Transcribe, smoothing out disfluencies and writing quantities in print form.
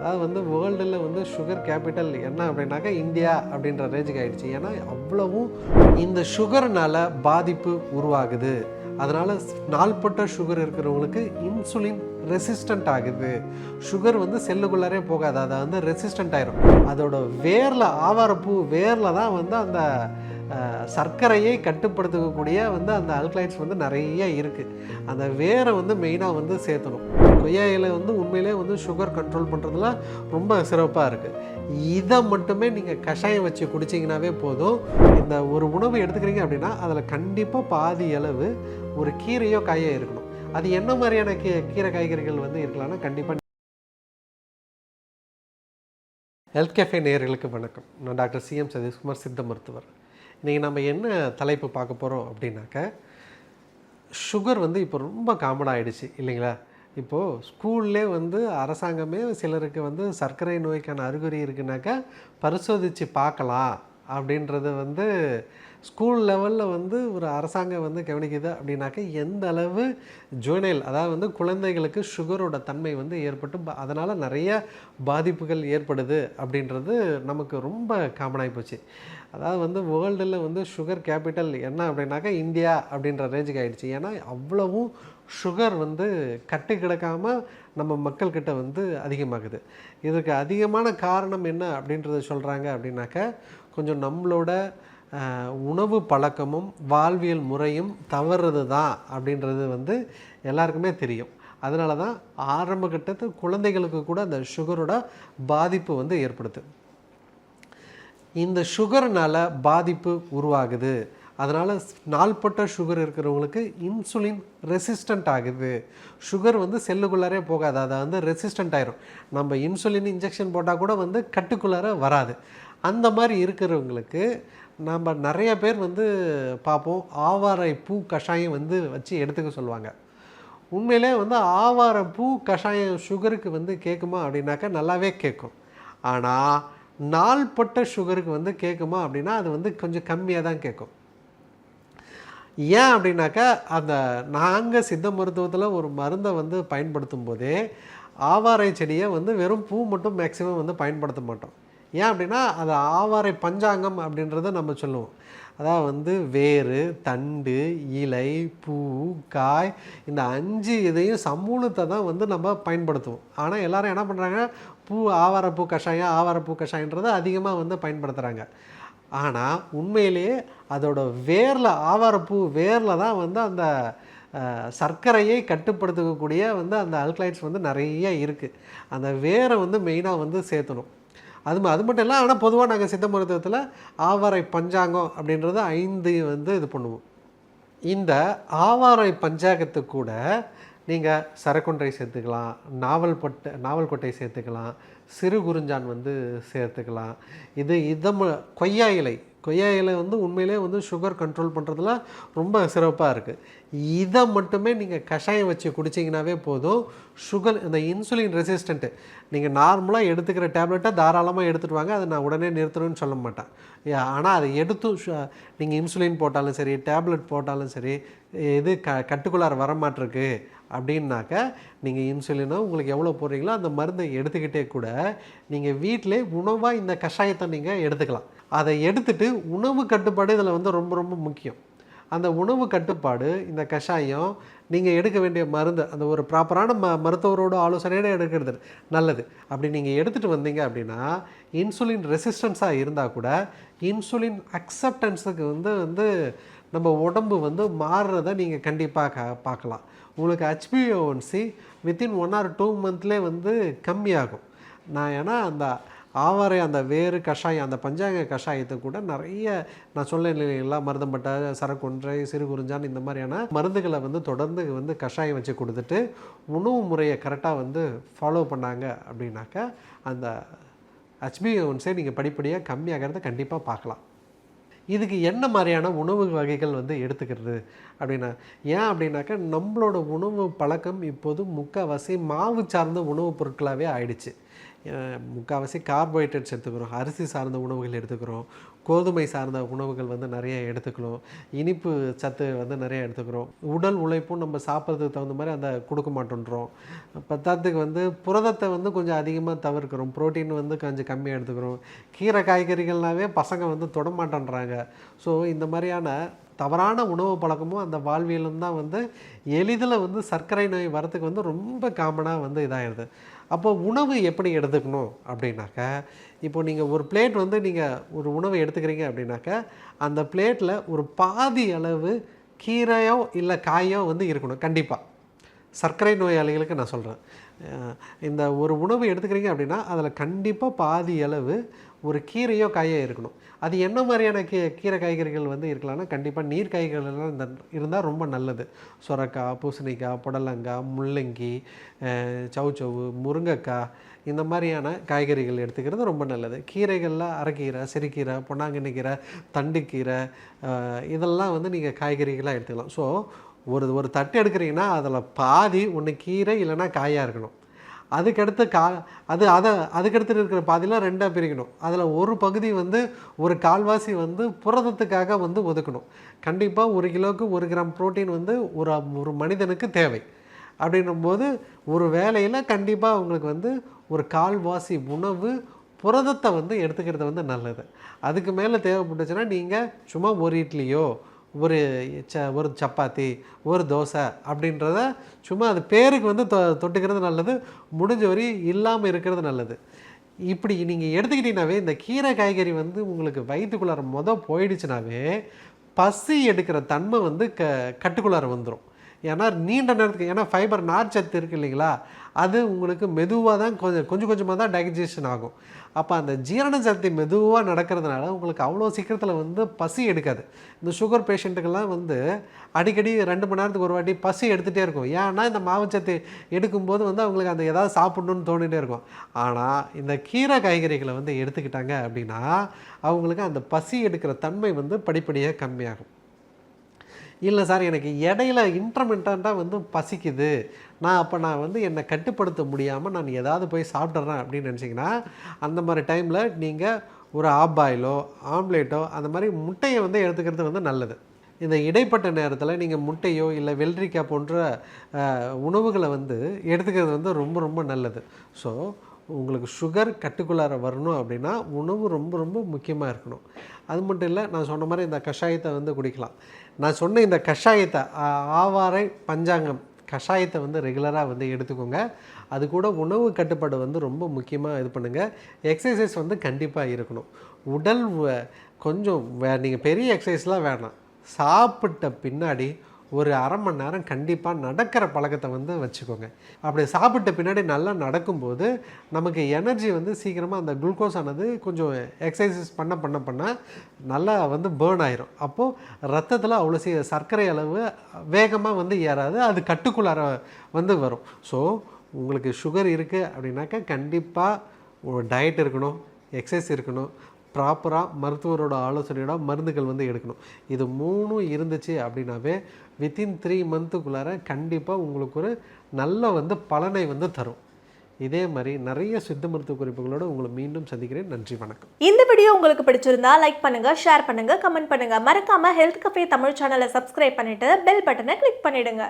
அதாவது வந்து வேர்ல்டில் வந்து சுகர் கேபிட்டல் என்ன அப்படின்னாக்கா இந்தியா அப்படின்ற ரேஞ்சுக்கு ஆகிடுச்சு. ஏன்னா அவ்வளவும் இந்த சுகர்னால் பாதிப்பு உருவாகுது. அதனால் நாள்பட்ட சுகர் இருக்கிறவங்களுக்கு இன்சுலின் ரெசிஸ்டண்ட் ஆகுது. சுகர் வந்து செல்லுக்குள்ளாரே போகாது, அதை வந்து ரெசிஸ்டண்ட் ஆயிரும். அதோட வேரில் ஆவாரப்பூ வேரில் தான் வந்து அந்த சர்க்கரையை கட்டுப்படுத்தக்கூடிய வந்து அந்த அல்கலைட்ஸ் வந்து நிறைய இருக்குது. அந்த வேரை வந்து மெயினாக வந்து சேர்த்தணும். கொய்யா இலை வந்து உண்மையிலே வந்து சுகர் கண்ட்ரோல் பண்ணுறதுல ரொம்ப சிறப்பாக இருக்குது. இதை மட்டுமே நீங்கள் கஷாயம் வச்சு குடிச்சிங்கனாவே போதும். இந்த ஒரு உணவு எடுத்துக்கிறீங்க அப்படின்னா அதில் கண்டிப்பாக பாதி அளவு ஒரு கீரையோ காயோ இருக்கணும். அது என்ன மாதிரியான கீரை காய்கறிகள் வந்து இருக்கலாம்னா கண்டிப்பாக. ஹெல்த் கேஃபே நேயர்களுக்கு வணக்கம். நான் டாக்டர் சிஎம் சதீஷ்குமார், சித்த மருத்துவர். இன்றைக்கி நம்ம என்ன தலைப்பு பார்க்க போகிறோம் அப்படின்னாக்க, சுகர் வந்து இப்போ ரொம்ப காமன் ஆகிடுச்சு இல்லைங்களா? இப்போது ஸ்கூல்லே வந்து அரசாங்கமே சிலருக்கு வந்து சர்க்கரை நோய்க்கான அறிகுறி இருக்குனாக்கா பரிசோதித்து பார்க்கலாம் அப்படின்றது வந்து ஸ்கூல் லெவலில் வந்து ஒரு அரசாங்கம் வந்து கவனிக்குது. அப்படின்னாக்கா எந்த அளவு ஜுவனைல், அதாவது வந்து குழந்தைகளுக்கு சுகரோட தன்மை வந்து ஏற்பட்டு அதனால் நிறைய பாதிப்புகள் ஏற்படுது அப்படின்றது நமக்கு ரொம்ப காமனாகி போச்சு. அதாவது வந்து வேர்ல்டில் வந்து சுகர் கேபிட்டல் என்ன அப்படின்னாக்கா இந்தியா அப்படின்ற ரேஞ்சுக்கு ஆகிடுச்சு. ஏன்னா அவ்வளவும் சுகர் வந்து கட்டு கிடக்காமல் நம்ம மக்கள்கிட்ட வந்து அதிகமாகுது. இதுக்கு அதிகமான காரணம் என்ன அப்படின்றத சொல்கிறாங்க அப்படின்னாக்கா, கொஞ்சம் நம்மளோட உணவு பழக்கமும் வாழ்வியல் முறையும் தவறுறது தான் அப்படின்றது வந்து எல்லாருக்குமே தெரியும். அதனால தான் ஆரம்ப கட்டத்து குழந்தைகளுக்கு கூட அந்த சுகரோட பாதிப்பு வந்து ஏற்படுது. இந்த சுகர்னால் பாதிப்பு உருவாகுது. அதனால் நாள்பட்ட சுகர் இருக்கிறவங்களுக்கு இன்சுலின் ரெசிஸ்டண்ட் ஆகுது. சுகர் வந்து செல்லுக்குள்ளாரே போகாது, அதை வந்து ரெசிஸ்டண்ட் ஆயிரும். நம்ம இன்சுலின் இன்ஜெக்ஷன் போட்டால் கூட வந்து கட்டுக்குள்ளார வராது. அந்த மாதிரி இருக்கிறவங்களுக்கு நம்ம நிறைய பேர் வந்து பார்ப்போம், ஆவாரை பூ கஷாயம் வந்து வச்சு எடுத்துக்க சொல்லுவாங்க. உண்மையிலே வந்து ஆவாரை பூ கஷாயம் சுகருக்கு வந்து கேட்குமா அப்படின்னாக்கா நல்லாவே கேட்கும். ஆனால் நாள்பட்ட சுகருக்கு வந்து கேட்குமா அப்படின்னா அது வந்து கொஞ்சம் கம்மியாக தான் கேட்கும். ஏன் அப்படின்னாக்கா, அந்த நாங்கள் சித்த மருத்துவத்தில் ஒரு மருந்தை வந்து பயன்படுத்தும் போதே ஆவாரை செடியை வந்து வெறும் பூ மட்டும் மேக்ஸிமம் வந்து பயன்படுத்த மாட்டோம். ஏன் அப்படின்னா அது ஆவாரை பஞ்சாங்கம் அப்படின்றத நம்ம சொல்லுவோம். அதாவது வந்து வேறு, தண்டு, இலை, பூ, காய், இந்த 5 இதையும் சமூலத்தை தான் வந்து நம்ம பயன்படுத்துவோம். ஆனால் எல்லோரும் என்ன பண்ணுறாங்க, ஆவாரப்பூ கஷாயம் ஆவாரப்பூ கஷாயன்றதை அதிகமாக வந்து பயன்படுத்துகிறாங்க. ஆனால் உண்மையிலேயே அதோட வேரில், ஆவாரப்பூ வேரில் தான் வந்து அந்த சர்க்கரையை கட்டுப்படுத்தக்கூடிய வந்து அந்த அல்கலைட்ஸ் வந்து நிறைய இருக்குது. அந்த வேரை வந்து மெயினாக வந்து சேர்த்தணும். அது மட்டும் இல்லை. ஆனால் பொதுவாக நாங்கள் சித்த மருத்துவத்தில் ஆவாரை பஞ்சாங்கம் அப்படின்றது 5 வந்து இது பண்ணுவோம். இந்த ஆவாரை பஞ்சாங்கத்துக்கு கூட நீங்கள் சரக்கொன்றை சேர்த்துக்கலாம், நாவல் கொட்டை சேர்த்துக்கலாம், சிறு குறிஞ்சான் வந்து சேர்த்துக்கலாம். கொய்யா இலை வந்து உண்மையிலே வந்து சுகர் கண்ட்ரோல் பண்ணுறதுல ரொம்ப சிறப்பாக இருக்குது. இதை மட்டுமே நீங்கள் கஷாயம் வச்சு குடிச்சிங்கனாவே போதும். சுகர், இந்த இன்சுலின் ரெசிஸ்டண்ட்டு, நீங்கள் நார்மலாக எடுத்துக்கிற டேப்லெட்டை தாராளமாக எடுத்துகிட்டு வாங்க, அதை நான் உடனே நிறுத்தணும்னு சொல்ல மாட்டேன். ஆனால் அதை எடுத்து நீங்கள் இன்சுலின் போட்டாலும் சரி, டேப்லெட் போட்டாலும் சரி, இது கட்டுக்குள்ளார வரமாட்டிருக்கு அப்படின்னாக்க நீங்கள் இன்சுலினோ உங்களுக்கு எவ்வளோ போடுறீங்களோ அந்த மருந்தை எடுத்துக்கிட்டே கூட நீங்கள் வீட்டிலே உணவாக இந்த கஷாயத்தை நீங்கள் எடுத்துக்கலாம். அதை எடுத்துகிட்டு உணவு கட்டுப்பாடு இதில் வந்து ரொம்ப ரொம்ப முக்கியம். அந்த உணவு கட்டுப்பாடு, இந்த கஷாயம், நீங்கள் எடுக்க வேண்டிய மருந்து, அந்த ஒரு ப்ராப்பரான மருத்துவரோட ஆலோசனையோடு எடுக்கிறது நல்லது. அப்படி நீங்கள் எடுத்துகிட்டு வந்தீங்க அப்படின்னா இன்சுலின் ரெசிஸ்டன்ஸாக இருந்தால் கூட இன்சுலின் அக்செப்டன்ஸுக்கு வந்து நம்ம உடம்பு வந்து மாறுறதை நீங்கள் கண்டிப்பாக பார்க்கலாம். உங்களுக்கு HbA1c வித்தின் 1 or 2 மந்த்லேயே வந்து கம்மியாகும். ஏன்னா அந்த ஆவாரை, அந்த வேறு கஷாயம், அந்த பஞ்சாங்க கஷாயத்தை கூட நிறைய நான் சொல்ல இல்லைங்களா, மருதம்பட்டை, சரக்கொன்றை, சிறு குறிஞ்சான், இந்த மாதிரியான மருந்துகளை வந்து தொடர்ந்து வந்து கஷாயம் வச்சு கொடுத்துட்டு உணவு முறையை கரெக்டாக வந்து ஃபாலோ பண்ணாங்க அப்படின்னாக்கா அந்த HbA1c நீங்கள் படிப்படியாக கம்மியாகிறத கண்டிப்பாக பார்க்கலாம். இதுக்கு என்ன மாதிரியான உணவு வகைகள் வந்து எடுத்துக்கிறது அப்படின்னா, ஏன் அப்படின்னாக்கா நம்மளோட உணவு பழக்கம் இப்போது முக்கால்வாசி மாவு சார்ந்த உணவுப் பொருட்களாகவே ஆயிடுச்சு. முக்கால்வாசி கார்போஹைட்ரேட்ஸ் எடுத்துக்கிறோம், அரிசி சார்ந்த உணவுகள் எடுத்துக்கிறோம், கோதுமை சார்ந்த உணவுகள் வந்து நிறைய எடுத்துக்கிறோம், இனிப்பு சத்து வந்து நிறைய எடுத்துக்கிறோம். உடல் உழைப்பும் நம்ம சாப்பிட்றதுக்கு தகுந்த மாதிரி அந்த கொடுக்க மாட்டேன்றோம். பத்தாத்துக்கு வந்து புரதத்தை வந்து கொஞ்சம் அதிகமாக தவிர்க்கிறோம், புரோட்டீன் வந்து கொஞ்சம் கம்மியாக எடுத்துக்கிறோம். கீரை காய்கறிகள்னாவே பசங்க வந்து தொட மாட்டேன்றாங்க. ஸோ இந்த மாதிரியான தவறான உணவு பழக்கமும் அந்த வாழ்வியலும் தான் வந்து எளிதில் வந்து சர்க்கரை நோய் வரத்துக்கு வந்து ரொம்ப காமனாக வந்து இதாகிடுது. அப்போ உணவு எப்படி எடுத்துக்கணும் அப்படின்னாக்கா, இப்போ நீங்கள் ஒரு பிளேட் வந்து நீங்கள் ஒரு உணவை எடுத்துக்கிறீங்க அப்படின்னாக்கா, அந்த பிளேட்டில் ஒரு பாதி அளவு கீரையோ இல்லை காயோ வந்து இருக்கணும் கண்டிப்பாக. சர்க்கரை நோயாளிகளுக்கு நான் சொல்கிறேன், இந்த ஒரு உணவு எடுத்துக்கிறீங்க அப்படின்னா அதில் கண்டிப்பாக பாதி அளவு ஒரு கீரையோ காயோ இருக்கணும். அது என்ன மாதிரியான கீரை காய்கறிகள் வந்து இருக்கலாம்னா, கண்டிப்பாக நீர் காய்கறிகள்லாம் இருந்தால் ரொம்ப நல்லது. சொரக்காய், பூசணிக்காய், புடலங்காய், முள்ளங்கி, சவுச்சவு, முருங்கைக்காய், இந்த மாதிரியான காய்கறிகள் எடுத்துக்கிறது ரொம்ப நல்லது. கீரைகளில் அரைக்கீரை, சிறுகீரை, பொன்னாங்கண்ணி கீரை, தண்டுக்கீரை, இதெல்லாம் வந்து நீங்கள் காய்கறிகளாக எடுத்துக்கலாம். ஸோ ஒரு தட்டு எடுக்கிறீங்கன்னா அதில் பாதி ஒன்று கீரை இல்லைன்னா காயாக இருக்கணும். அதுக்கடுத்து அதுக்கடுத்து இருக்கிற பாதியில் ரெண்டாக பிரிக்கணும். அதில் ஒரு பகுதி வந்து ஒரு கால்வாசி வந்து புரதத்துக்காக வந்து ஒதுக்கணும். கண்டிப்பாக 1 கிலோவுக்கு 1 கிராம் புரோட்டீன் வந்து ஒரு மனிதனுக்கு தேவை. அப்படின்னும்போது ஒரு வேளையில் கண்டிப்பாக உங்களுக்கு வந்து ஒரு கால்வாசி உணவு புரதத்தை வந்து எடுத்துக்கிறது வந்து நல்லது. அதுக்கு மேலே தேவைப்பட்டுச்சுன்னா நீங்கள் சும்மா ஒரு இட்லியோ ஒரு சப்பாத்தி, ஒரு தோசை அப்படின்றத சும்மா அது பேருக்கு வந்து தொட்டுக்கிறது நல்லது, முடிஞ்ச வரை இல்லாமல் இருக்கிறது நல்லது. இப்படி நீங்கள் எடுத்துக்கிட்டீங்கன்னாவே இந்த கீரை காய்கறி வந்து உங்களுக்கு வயிற்றுக்குள்ளார போயிடுச்சுனாவே பசி எடுக்கிற தன்மை வந்து கட்டுக்குள்ளார வந்துடும். ஏன்னா நீண்ட நேரத்துக்கு, ஏன்னா ஃபைபர் நார்ச்சத்து இருக்குது இல்லைங்களா, அது உங்களுக்கு மெதுவாக தான் கொஞ்சம் கொஞ்சமாக தான் டைஜஷன் ஆகும். அப்போ அந்த ஜீரண சக்தி மெதுவாக நடக்கிறதுனால உங்களுக்கு அவ்வளோ சீக்கிரத்தில் வந்து பசி எடுக்காது. இந்த சுகர் பேஷண்ட்டுக்கெல்லாம் வந்து அடிக்கடி 2 மணி நேரத்துக்கு ஒரு வாட்டி பசி எடுத்துகிட்டே இருக்கும். ஏன்னா இந்த மாவுச்சத்து எடுக்கும்போது வந்து அவங்களுக்கு அந்த ஏதாவது சாப்பிட்ணுன்னு தோணிகிட்டே இருக்கும். ஆனால் இந்த கீரை காய்கறிகளை வந்து எடுத்துக்கிட்டாங்க அப்படின்னா அவங்களுக்கு அந்த பசி எடுக்கிற தன்மை வந்து படிப்படியாக கம்மியாகும். இல்லை சார், எனக்கு இடையில இன்டர்மிட்டண்ட்டாக வந்து பசிக்குது, நான் வந்து என்னை கட்டுப்படுத்த முடியாமல் நான் ஏதாவது போய் சாப்பிட்றேன் அப்படின்னு நினச்சிங்கன்னா, அந்த மாதிரி டைமில் நீங்கள் ஒரு பாயிலோ ஆம்லேட்டோ அந்த மாதிரி முட்டையை வந்து எடுத்துக்கிறது வந்து நல்லது. இந்த இடைப்பட்ட நேரத்தில் நீங்கள் முட்டையோ இல்லை வெள்ளரிக்காய் போன்ற உணவுகளை வந்து எடுத்துக்கிறது வந்து ரொம்ப ரொம்ப நல்லது. ஸோ உங்களுக்கு சுகர் கட்டுக்குள்ளார வரணும் அப்படின்னா உணவு ரொம்ப ரொம்ப முக்கியமாக இருக்கணும். அது மட்டும் இல்லை, நான் சொன்ன மாதிரி இந்த கஷாயத்தை வந்து குடிக்கலாம். நான் சொன்ன இந்த கஷாயத்தை ஆவாரை பஞ்சாங்கம் கஷாயத்தை வந்து ரெகுலராக வந்து எடுத்துக்கோங்க. அது கூட உணவு கட்டுப்பாடு வந்து ரொம்ப முக்கியமாக இது பண்ணுங்கள். எக்ஸசைஸ் வந்து கண்டிப்பாக இருக்கணும். உடல் கொஞ்சம் நீங்கள் பெரிய எக்ஸசைஸ்லாம் வேணாம், சாப்பிட்ட பின்னாடி ஒரு அரை மணி நேரம் கண்டிப்பாக நடக்கிற பழக்கத்தை வந்து வச்சுக்கோங்க. அப்படி சாப்பிட்ட பின்னாடி நல்லா நடக்கும்போது நமக்கு எனர்ஜி வந்து சீக்கிரமாக அந்த குளுக்கோஸ் ஆனது கொஞ்சம் எக்ஸசைஸ் பண்ண நல்லா வந்து பேர்ன் ஆயிரும். அப்போது ரத்தத்தில் அவ்வளோ சர்க்கரை அளவு வேகமாக வந்து ஏறாது, அது கட்டுக்குள்ளார வந்து வரும். ஸோ உங்களுக்கு சுகர் இருக்குது அப்படின்னாக்கா கண்டிப்பாக ஒரு டயட் இருக்கணும், எக்ஸசைஸ் இருக்கணும், ப்ராப்பராக மருத்துவரோட ஆலோசனையோட மருந்துகள் வந்து எடுக்கணும். இது 3 இருந்துச்சு அப்படின்னாவே வித்தின் 3 மந்த்துக்குள்ளார கண்டிப்பாக உங்களுக்கு ஒரு நல்ல வந்து பலனை வந்து தரும். இதே மாதிரி நிறைய சித்த மருத்துவ குறிப்புகளோடு உங்களை மீண்டும் சந்திக்கிறேன். நன்றி, வணக்கம். இந்த வீடியோ உங்களுக்கு பிடிச்சிருந்தா லைக் பண்ணுங்க, ஷேர் பண்ணுங்க, கமெண்ட் பண்ணுங்க. மறக்காம ஹெல்த் கஃபே தமிழ் சேனலை சப்ஸ்கிரைப் பண்ணிட்டு பெல் பட்டனை கிளிக் பண்ணிடுங்க.